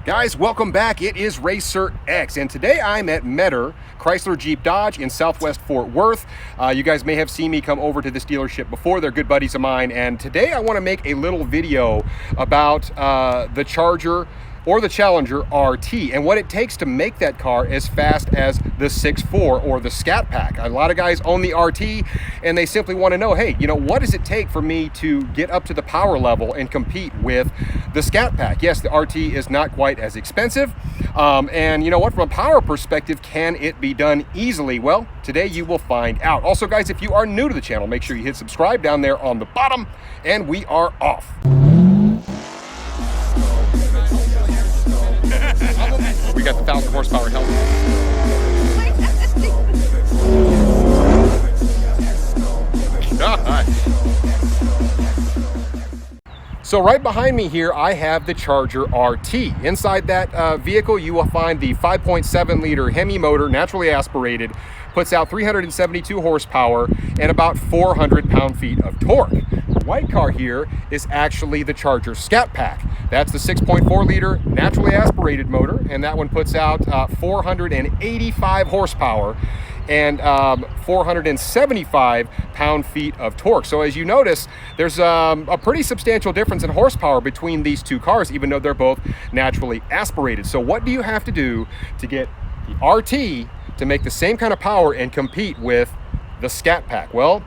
Guys, welcome back. It is Racer X, and today I'm at Metter Chrysler Jeep Dodge in Southwest Fort Worth. You guys may have seen me come over to this dealership before. They're good buddies of mine, and today I want to make a little video about the Charger or the Challenger RT and what it takes to make that car as fast as the 6.4 or the Scatpack. A lot of guys own the RT and they simply want to know, hey, you know, what does it take for me to get up to the power level and compete with the Scatpack? Yes, the RT is not quite as expensive. And you know what, from a power perspective, can it be done easily? Well, today you will find out. Also, guys, if you are new to the channel, make sure you hit subscribe down there on the bottom, and we are off. We got the 1,000 horsepower helmet. God. So right behind me here, I have the Charger RT. Inside that vehicle, you will find the 5.7 liter Hemi motor, naturally aspirated, puts out 372 horsepower and about 400 pound-feet of torque. The white car here is actually the Charger Scatpack. That's the 6.4 liter naturally aspirated motor, and that one puts out 485 horsepower and 475 pound-feet of torque. So as you notice, there's a pretty substantial difference in horsepower between these two cars, even though they're both naturally aspirated. So what do you have to do to get the RT to make the same kind of power and compete with the Scatpack? Well,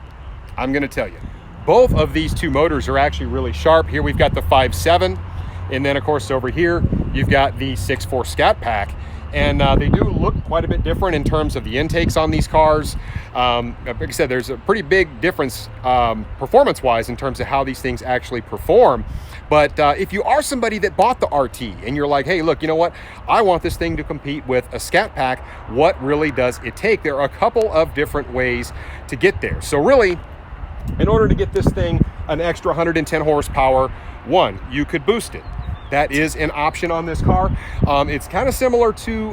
I'm going to tell you. Both of these two motors are actually really sharp. Here we've got the 5.7, and then of course over here you've got the 6.4 Scatpack. And they do look quite a bit different in terms of the intakes on these cars. Like I said, there's a pretty big difference performance-wise in terms of how these things actually perform. But if you are somebody that bought the RT and you're like, hey, look, you know what? I want this thing to compete with a Scatpack. What really does it take? There are a couple of different ways to get there. So really, in order to get this thing an extra 110 horsepower, one, you could boost it. That is an option on this car. It's kind of similar to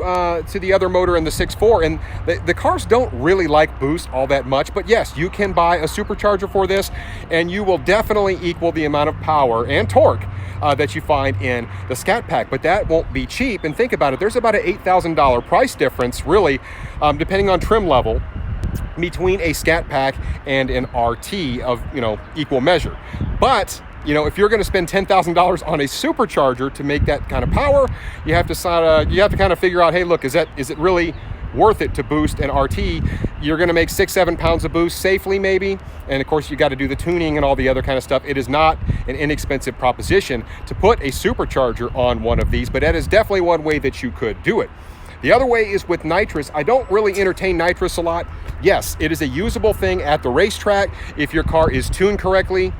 the other motor in the 6.4, and the cars don't really like boost all that much, but yes, you can buy a supercharger for this, and you will definitely equal the amount of power and torque that you find in the Scatpack, but that won't be cheap. And think about it, there's about an $8,000 price difference, really, depending on trim level, between a Scatpack and an RT of, you know, equal measure. But you know, if you're going to spend $10,000 on a supercharger to make that kind of power, you have to kind of figure out, hey, look, is it really worth it to boost an RT? You're going to make 6-7 pounds of boost safely, maybe, and of course you got to do the tuning and all the other kind of stuff. It is not an inexpensive proposition to put a supercharger on one of these, but that is definitely one way that you could do it. The other way is with nitrous. I don't really entertain nitrous a lot. Yes, it is a usable thing at the racetrack if your car is tuned correctly.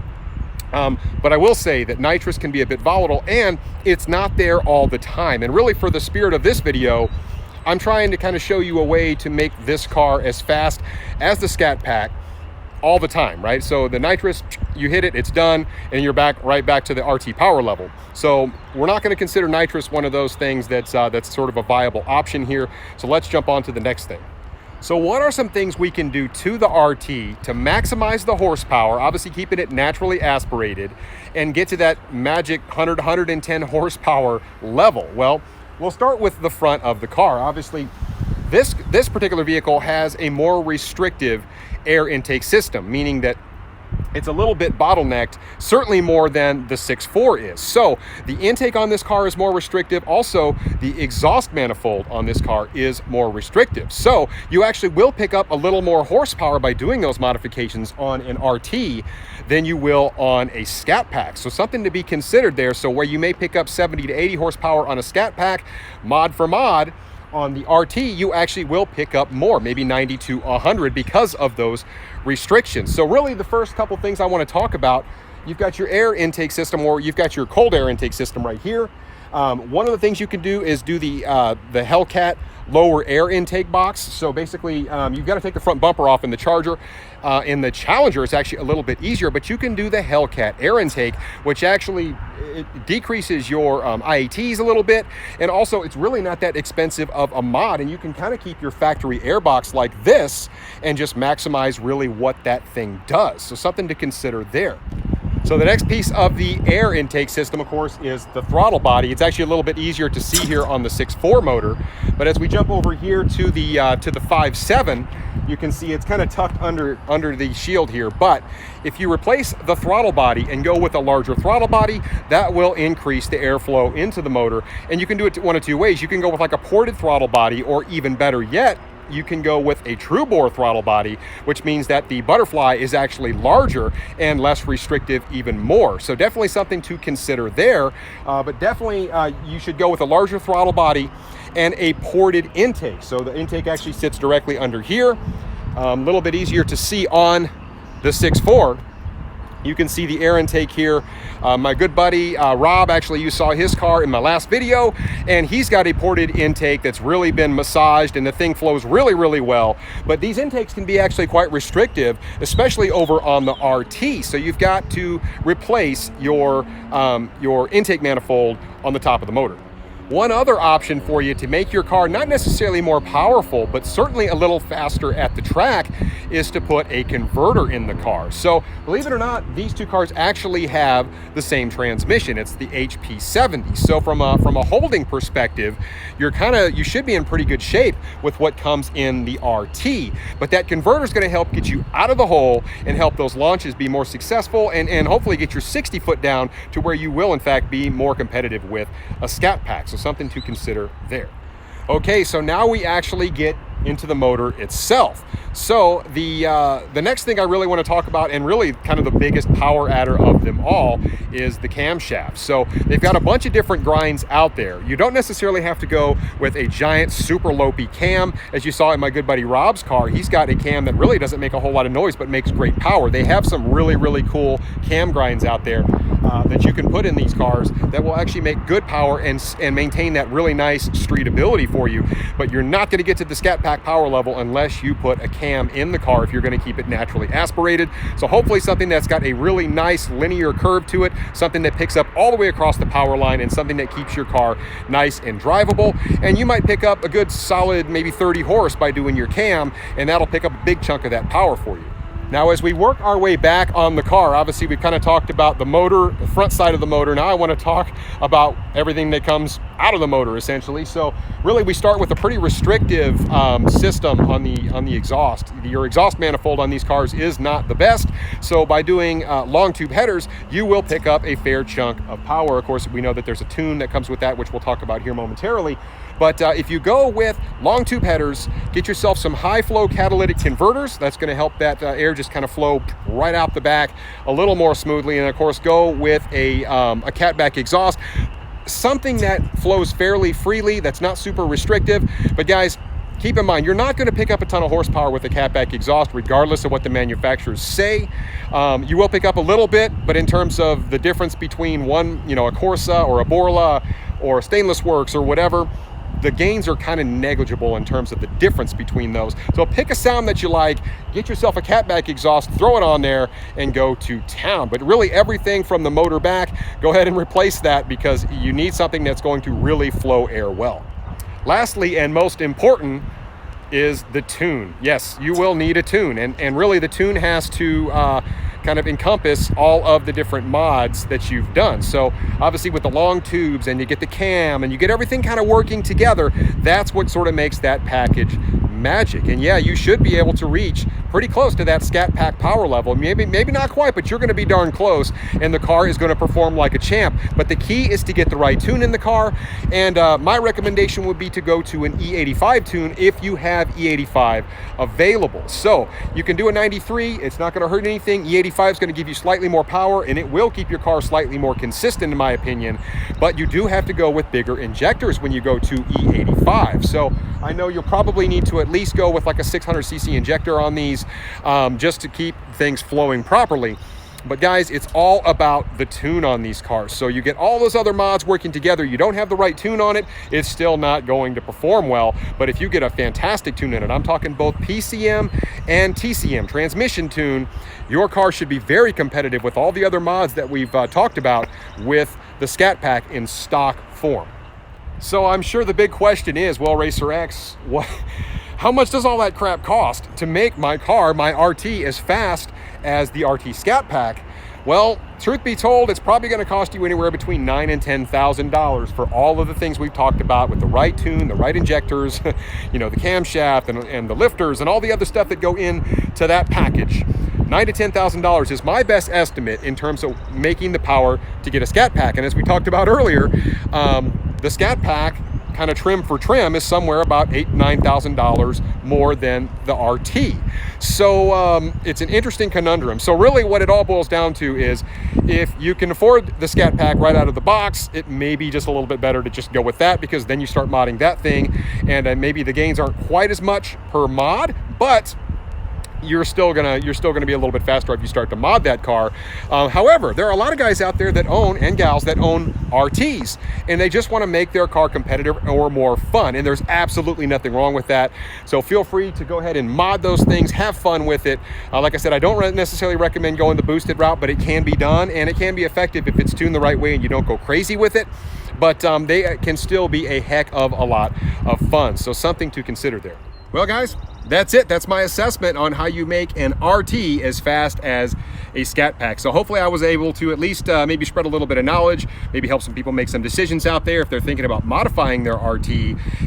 But I will say that nitrous can be a bit volatile, and it's not there all the time. And really, for the spirit of this video, I'm trying to kind of show you a way to make this car as fast as the Scatpack all the time, right? So the nitrous, you hit it, it's done, and you're right back to the RT power level. So we're not going to consider nitrous one of those things that's sort of a viable option here. So let's jump on to the next thing. So what are some things we can do to the RT to maximize the horsepower, obviously keeping it naturally aspirated, and get to that magic 110 horsepower level? Well, we'll start with the front of the car. Obviously, this particular vehicle has a more restrictive air intake system, meaning that it's a little bit bottlenecked, certainly more than the 6.4 is. So the intake on this car is more restrictive. Also, the exhaust manifold on this car is more restrictive. So you actually will pick up a little more horsepower by doing those modifications on an RT than you will on a Scatpack. So something to be considered there. So where you may pick up 70 to 80 horsepower on a Scatpack, mod for mod, on the RT, you actually will pick up more, maybe 90 to 100 because of those restrictions. So really the first couple things I want to talk about, you've got your air intake system, or you've got your cold air intake system right here. One of the things you can do is do the Hellcat lower air intake box. So basically, you've got to take the front bumper off in the Charger. In the Challenger, it's actually a little bit easier, but you can do the Hellcat air intake, which actually it decreases your IATs a little bit, and also it's really not that expensive of a mod, and you can kind of keep your factory air box like this and just maximize really what that thing does. So something to consider there. So the next piece of the air intake system, of course, is the throttle body. It's actually a little bit easier to see here on the 6.4 motor, but as we jump over here to the 5.7, you can see it's kind of tucked under the shield here. But if you replace the throttle body and go with a larger throttle body, that will increase the airflow into the motor. And you can do it one of two ways. You can go with like a ported throttle body, or even better yet, you can go with a true bore throttle body, which means that the butterfly is actually larger and less restrictive even more. So definitely something to consider there, but definitely you should go with a larger throttle body and a ported intake. So the intake actually sits directly under here, a little bit easier to see on the 6.4. You can see the air intake here. My good buddy Rob, actually you saw his car in my last video, and he's got a ported intake that's really been massaged, and the thing flows really, really well. But these intakes can be actually quite restrictive, especially over on the RT. So you've got to replace your intake manifold on the top of the motor. One other option for you to make your car not necessarily more powerful, but certainly a little faster at the track, is to put a converter in the car. So believe it or not, these two cars actually have the same transmission. It's the HP70. So from a holding perspective, you should be in pretty good shape with what comes in the RT. But that converter is going to help get you out of the hole and help those launches be more successful, and hopefully get your 60 foot down to where you will in fact be more competitive with a Scatpack. So something to consider there. Okay, so now we actually get into the motor itself. So the next thing I really want to talk about, and really kind of the biggest power adder of them all, is the camshaft. So they've got a bunch of different grinds out there. You don't necessarily have to go with a giant super lopey cam. As you saw in my good buddy Rob's car, he's got a cam that really doesn't make a whole lot of noise but makes great power. They have some really, really cool cam grinds out there that you can put in these cars that will actually make good power and maintain that really nice streetability for you. But you're not going to get to the Scatpack power level unless you put a cam in the car if you're going to keep it naturally aspirated. So hopefully something that's got a really nice linear curve to it, something that picks up all the way across the power line, and something that keeps your car nice and drivable. And you might pick up a good solid maybe 30 horse by doing your cam, and that'll pick up a big chunk of that power for you. Now, as we work our way back on the car, obviously we've kind of talked about the motor, the front side of the motor. Now I want to talk about everything that comes out of the motor, essentially. So really we start with a pretty restrictive system on the exhaust. Your exhaust manifold on these cars is not the best. So by doing long tube headers, you will pick up a fair chunk of power. Of course, we know that there's a tune that comes with that, which we'll talk about here momentarily. But if you go with long tube headers, get yourself some high flow catalytic converters. That's going to help that air just kind of flow right out the back a little more smoothly. And of course, go with a catback exhaust, something that flows fairly freely, that's not super restrictive. But guys, keep in mind, you're not going to pick up a ton of horsepower with a catback exhaust, regardless of what the manufacturers say. You will pick up a little bit, but in terms of the difference between one, a Corsa or a Borla or a Stainless Works or whatever, the gains are kind of negligible in terms of the difference between those. So pick a sound that you like, get yourself a catback exhaust, throw it on there, and go to town. But really everything from the motor back, go ahead and replace that, because you need something that's going to really flow air well. Lastly, and most important, is the tune. Yes, you will need a tune, and really the tune has to kind of encompass all of the different mods that you've done. So obviously with the long tubes, and you get the cam, and you get everything kind of working together, that's what sort of makes that package magic. And yeah, you should be able to reach pretty close to that Scatpack power level. Maybe not quite, but you're going to be darn close, and the car is going to perform like a champ. But the key is to get the right tune in the car, and my recommendation would be to go to an E85 tune if you have E85 available. So you can do a 93, it's not going to hurt anything. E85 is going to give you slightly more power, and it will keep your car slightly more consistent, in my opinion. But you do have to go with bigger injectors when you go to E85. So I know you'll probably need to at least go with like a 600cc injector on these, just to keep things flowing properly. But guys, it's all about the tune on these cars. So you get all those other mods working together, you don't have the right tune on it, it's still not going to perform well. But if you get a fantastic tune in it, I'm talking both PCM and TCM, transmission tune, your car should be very competitive with all the other mods that we've talked about with the Scatpack in stock form. So I'm sure the big question is, well, Racer X, how much does all that crap cost to make my car, my RT, as fast as the RT Scatpack? Well, truth be told, it's probably going to cost you anywhere between $9,000 and $10,000 for all of the things we've talked about with the right tune, the right injectors, you know, the camshaft and the lifters and all the other stuff that go into that package. $9,000 to $10,000 is my best estimate in terms of making the power to get a Scatpack. And as we talked about earlier, the Scatpack kind of trim for trim is somewhere about $8,000 to $9,000 more than the RT. So it's an interesting conundrum. So really what it all boils down to is if you can afford the Scatpack right out of the box, it may be just a little bit better to just go with that, because then you start modding that thing and maybe the gains aren't quite as much per mod, but you're still gonna be a little bit faster if you start to mod that car. However, there are a lot of guys out there that own, and gals that own, RTs, and they just want to make their car competitive or more fun, and there's absolutely nothing wrong with that. So feel free to go ahead and mod those things, have fun with it. Like I said, I don't necessarily recommend going the boosted route, but it can be done, and it can be effective if it's tuned the right way and you don't go crazy with it. But they can still be a heck of a lot of fun, so something to consider there. Well, guys, that's it. That's my assessment on how you make an RT as fast as a Scatpack. So hopefully I was able to at least maybe spread a little bit of knowledge, maybe help some people make some decisions out there if they're thinking about modifying their RT,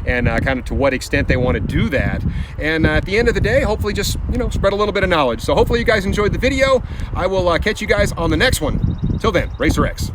and kind of to what extent they want to do that. And at the end of the day, hopefully just, you know, spread a little bit of knowledge. So hopefully you guys enjoyed the video. I will catch you guys on the next one. Till then, Racer X.